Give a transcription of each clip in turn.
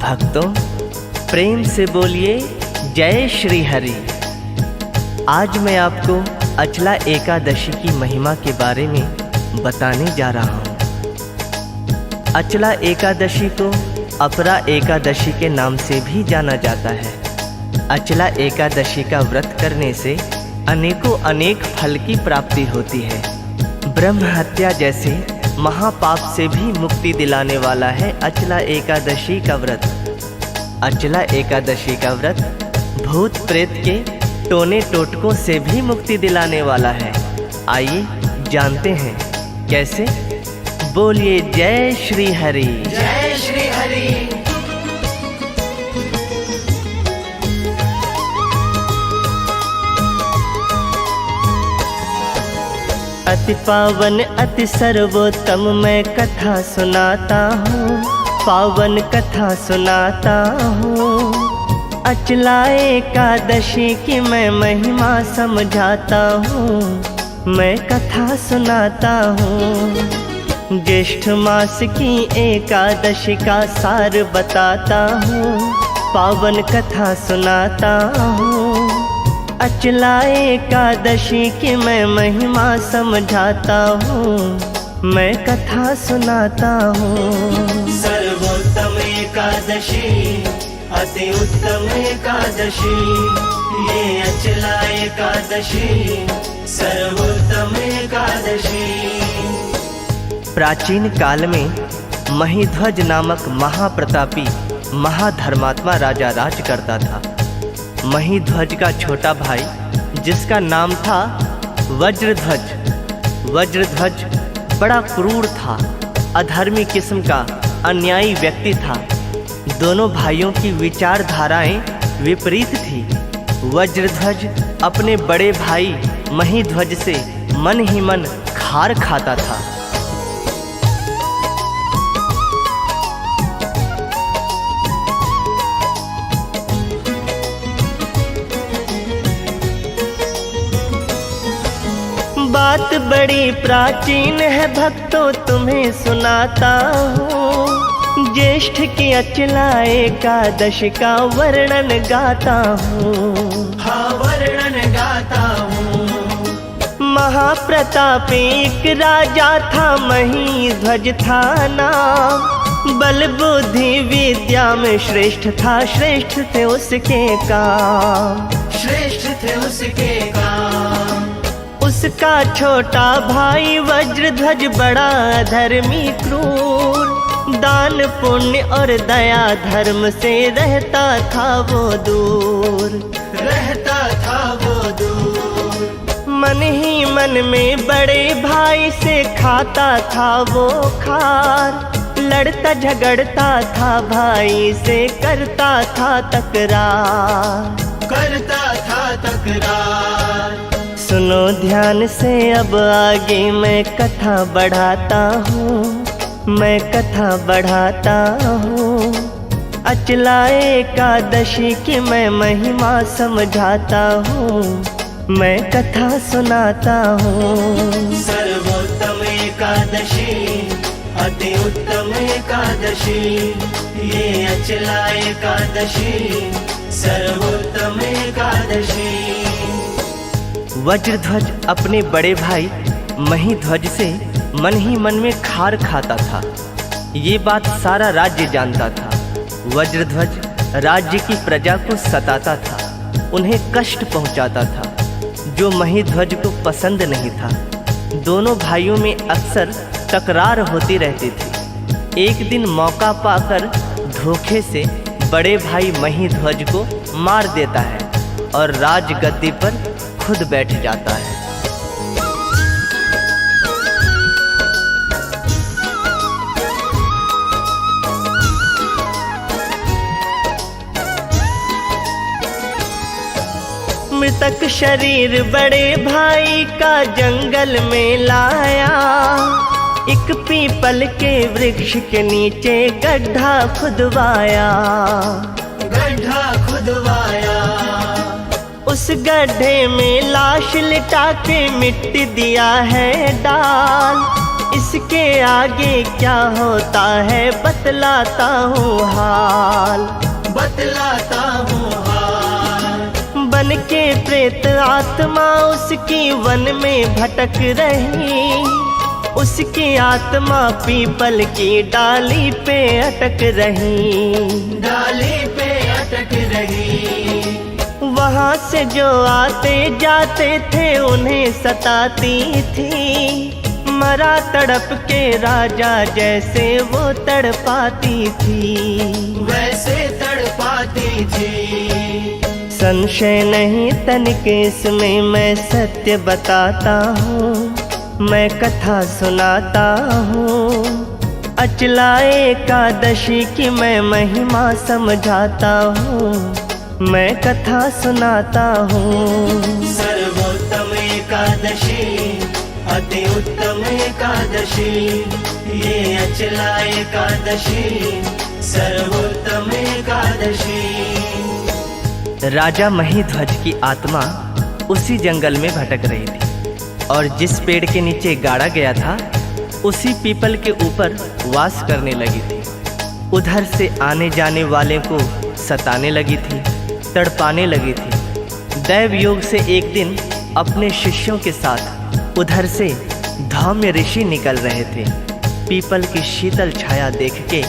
भक्तों, प्रेम से बोलिए जय श्री हरि। आज मैं आपको अचला एकादशी की महिमा के बारे में बताने जा रहा हूँ। अचला एकादशी को अपरा एकादशी के नाम से भी जाना जाता है। अचला एकादशी का व्रत करने से अनेक फल की प्राप्ति होती है। ब्रह्म हत्या जैसे महापाप से भी मुक्ति दिलाने वाला है अचला एकादशी का व्रत। अचला एकादशी का व्रत भूत प्रेत के टोने टोटकों से भी मुक्ति दिलाने वाला है। आइए जानते हैं कैसे। बोलिए जय श्री हरि। जय श्री हरि। अति पावन अति सर्वोत्तम मैं कथा सुनाता हूँ, पावन कथा सुनाता हूँ। अचला एकादशी की मैं महिमा समझाता हूँ, मैं कथा सुनाता हूँ। ज्येष्ठ मास की एकादशी का सार बताता हूँ, पावन कथा सुनाता हूँ। अचला एकादशी की मैं महिमा समझाता हूँ, मैं कथा सुनाता हूँ। सर्वोत्तम एकादशी अति उत्तम एकादशी, ये अचला एकादशी सर्वोत्तम एकादशी। प्राचीन काल में महीध्वज नामक महाप्रतापी महाधर्मात्मा राजा राज करता था। महीध्वज का छोटा भाई जिसका नाम था वज्रध्वज। वज्रध्वज बड़ा क्रूर था, अधर्मी किस्म का अन्यायी व्यक्ति था। दोनों भाइयों की विचारधाराएं विपरीत थी। वज्रध्वज अपने बड़े भाई महीध्वज से मन ही मन खार खाता था। बात बड़ी प्राचीन है भक्तों, तुम्हें सुनाता हूँ। ज्येष्ठ की अचला एकादशी का वर्णन गाता हूँ। हाँ, वर्णन गाता हूँ। महाप्रतापी एक राजा था, महीध्वज था नाम। बल बुद्धि विद्या में श्रेष्ठ था, श्रेष्ठ थे उसके काम। श्रेष्ठ थे उसके काम। उसका छोटा भाई वज्रध्वज बड़ा धर्मी क्रूर, दान पुण्य और दया धर्म से रहता था वो दूर। रहता था वो दूर। मन ही मन में बड़े भाई से खाता था वो खार। लड़ता झगड़ता था भाई से, करता था तकरार। करता था तकरार। सुनो ध्यान से अब आगे मैं कथा बढ़ाता हूँ, मैं कथा बढ़ाता हूँ। अचला एकादशी की मैं महिमा समझाता हूँ, मैं कथा सुनाता हूँ। सर्वोत्तम एकादशी अति उत्तम एकादशी, ये अचला एकादशी सर्वोत्तम एकादशी। वज्रध्वज अपने बड़े भाई महीध्वज से मन ही मन में खार खाता था। ये बात सारा राज्य जानता था। वज्रध्वज राज्य की प्रजा को सताता था, उन्हें कष्ट पहुंचाता था, जो महीध्वज को पसंद नहीं था। दोनों भाइयों में अक्सर तकरार होती रहती थी। एक दिन मौका पाकर धोखे से बड़े भाई महीध्वज को मार देता है और राजगद्दी पर खुद बैठ जाता है। मृतक शरीर बड़े भाई का जंगल में लाया। एक पीपल के वृक्ष के नीचे गड्ढा खुदवाया। गड्ढा खुदवाया। उस गड्ढे में लाश लिटा के मिट्टी दिया है डाल। इसके आगे क्या होता है बतलाता हूँ हाल, बतलाता हूँ हाल। बन के प्रेत आत्मा उसकी वन में भटक रही, उसकी आत्मा पीपल की डाली पे अटक रही, डाली पे अटक रही। वहाँ से जो आते जाते थे उन्हें सताती थी, मरा तड़प के राजा जैसे वो तड़पाती थी, वैसे तड़पाती थी। संशय नहीं तनिक इसमें, मैं सत्य बताता हूँ, मैं कथा सुनाता हूँ। अचला एकादशी की मैं महिमा समझाता हूँ, मैं कथा सुनाता हूँ। सर्वोत्तम एकादशी, अति उत्तम एकादशी, ये अचला एकादशी, सर्वोत्तम एकादशी। राजा महीध्वज की आत्मा उसी जंगल में भटक रही थी और जिस पेड़ के नीचे गाड़ा गया था उसी पीपल के ऊपर वास करने लगी थी। उधर से आने जाने वाले को सताने लगी थी, तड़पाने लगी थी। दैव योग से एक दिन अपने शिष्यों के साथ उधर से धौम्य ऋषि निकल रहे थे। पीपल की शीतल छाया देख के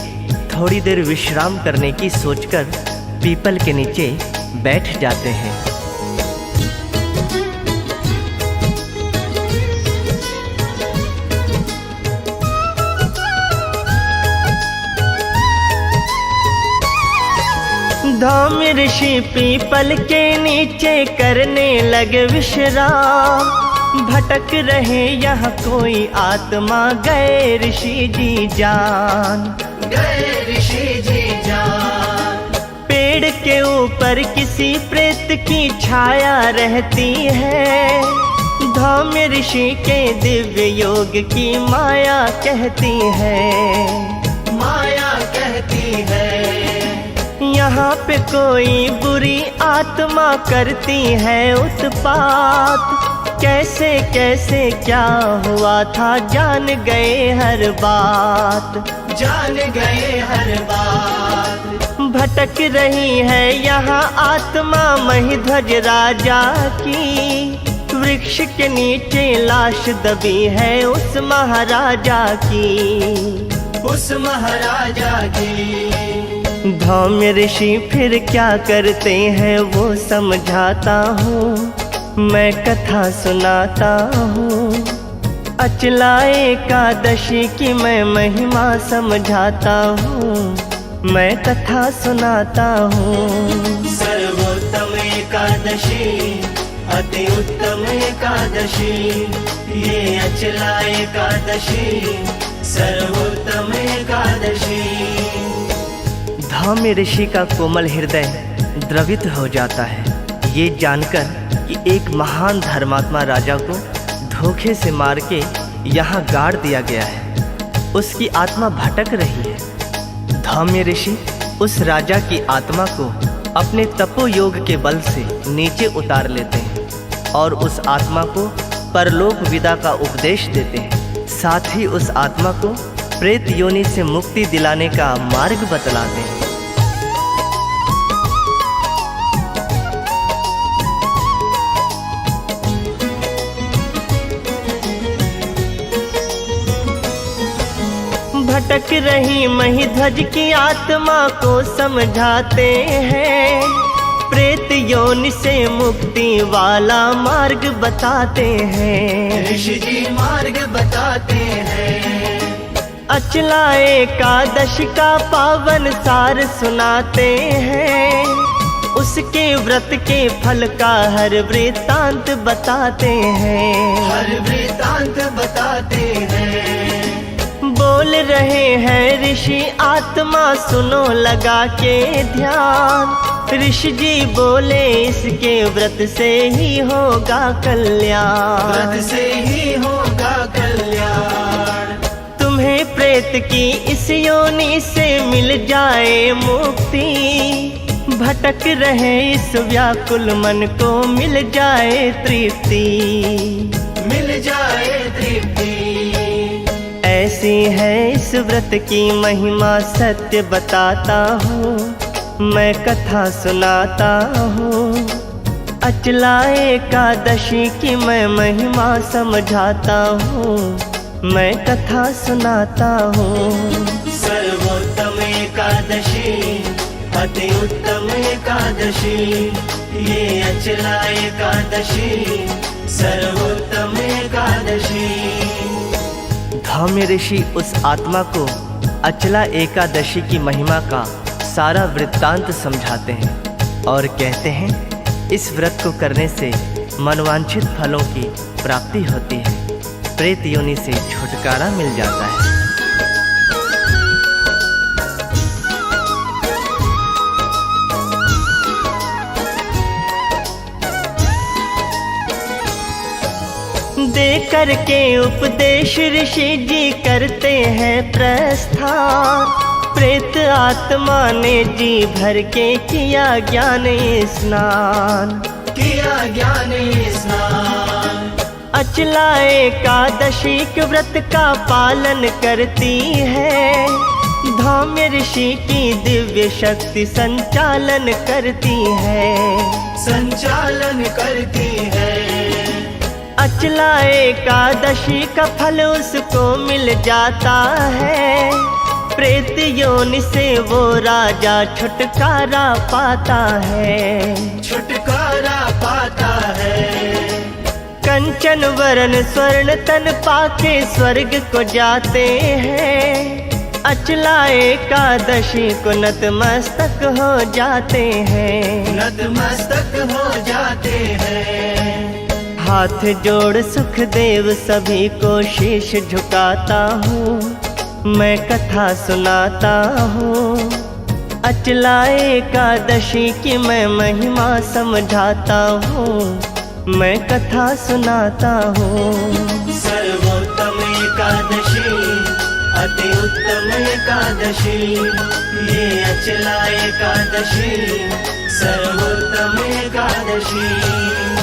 थोड़ी देर विश्राम करने की सोचकर पीपल के नीचे बैठ जाते हैं। धौम्य ऋषि पीपल के नीचे करने लगे विश्राम। भटक रहे यहाँ कोई आत्मा, गए ऋषि जी जान, गए ऋषि जी जान। पेड़ के ऊपर किसी प्रेत की छाया रहती है, धौम्य ऋषि के दिव्य योग की माया कहती है, माया कहती है। यहाँ पे कोई बुरी आत्मा करती है उत्पात। कैसे कैसे क्या हुआ था जान गए हर बात, जान गए हर बात। भटक रही है यहाँ आत्मा महीध्वज राजा की। वृक्ष के नीचे लाश दबी है उस महाराजा की, उस महाराजा की। धौम्य ऋषि फिर क्या करते हैं वो समझाता हूँ, मैं कथा सुनाता हूँ। अचला एकादशी की मैं महिमा समझाता हूँ, मैं कथा सुनाता हूँ। सर्वोत्तम एकादशी, अति उत्तम एकादशी, ये अचला एकादशी, सर्वोत्तम एकादशी। धौम्य ऋषि का कोमल हृदय द्रवित हो जाता है ये जानकर कि एक महान धर्मात्मा राजा को धोखे से मार के यहाँ गाड़ दिया गया है। उसकी आत्मा भटक रही है। धौम्य ऋषि उस राजा की आत्मा को अपने तपो योग के बल से नीचे उतार लेते हैं और उस आत्मा को परलोक विदा का उपदेश देते हैं। साथ ही उस आत्मा को प्रेत योनि से मुक्ति दिलाने का मार्ग बतलाते हैं। भटक रही महीध्वज की आत्मा को समझाते हैं, प्रेत योनि से मुक्ति वाला मार्ग बताते हैं। ऋषि जी मार्ग बताते हैं। अचला एकादशी का पावन सार सुनाते हैं, उसके व्रत के फल का हर वृत्तांत बताते हैं। हर वृत्तांत बताते हैं। बोल रहे हैं ऋषि आत्मा सुनो लगा के ध्यान। ऋषि जी बोले इसके व्रत से ही होगा कल्याण, व्रत से ही होगा कल्याण। तुम्हें प्रेत की इस योनि से मिल जाए मुक्ति। भटक रहे इस व्याकुल मन को मिल जाए तृप्ति, मिल जाए तृप्ति। कैसी है इस व्रत की महिमा सत्य बताता हूँ, मैं कथा सुनाता हूँ। अचला एकादशी की मैं महिमा समझाता हूँ, मैं कथा सुनाता हूँ। सर्वोत्तम एकादशी, अति उत्तम एकादशी, ये अचला एकादशी, सर्वोत्तम एकादशी। धौम्य ऋषि उस आत्मा को अचला एकादशी की महिमा का सारा वृत्तांत समझाते हैं और कहते हैं इस व्रत को करने से मनवांछित फलों की प्राप्ति होती है, प्रेत योनि से छुटकारा मिल जाता है। दे करके उपदेश ऋषि जी करते हैं प्रस्थान, प्रेत आत्मा ने जी भर के किया ज्ञान स्नान, किया ज्ञान स्नान। अचला एकादशी के व्रत का पालन करती है, धौम्य ऋषि की दिव्य शक्ति संचालन करती है, संचालन करती है। अचला एकादशी का फल उसको मिल जाता है, प्रेत योनि से वो राजा छुटकारा पाता है, छुटकारा पाता है। कंचन वरण स्वर्ण तन पाके स्वर्ग को जाते हैं, अचला एकादशी को नतमस्तक हो जाते हैं, नतमस्तक हो जाते हैं। हाथ जोड़ सुखदेव सभी को शीश झुकाता हूँ, मैं कथा सुनाता हूँ। अचला एकादशी की मैं महिमा समझाता हूँ, मैं कथा सुनाता हूँ। सर्वोत्तम एकादशी, अति उत्तम एकादशी, ये अचला एकादशी, सर्वोत्तम एकादशी।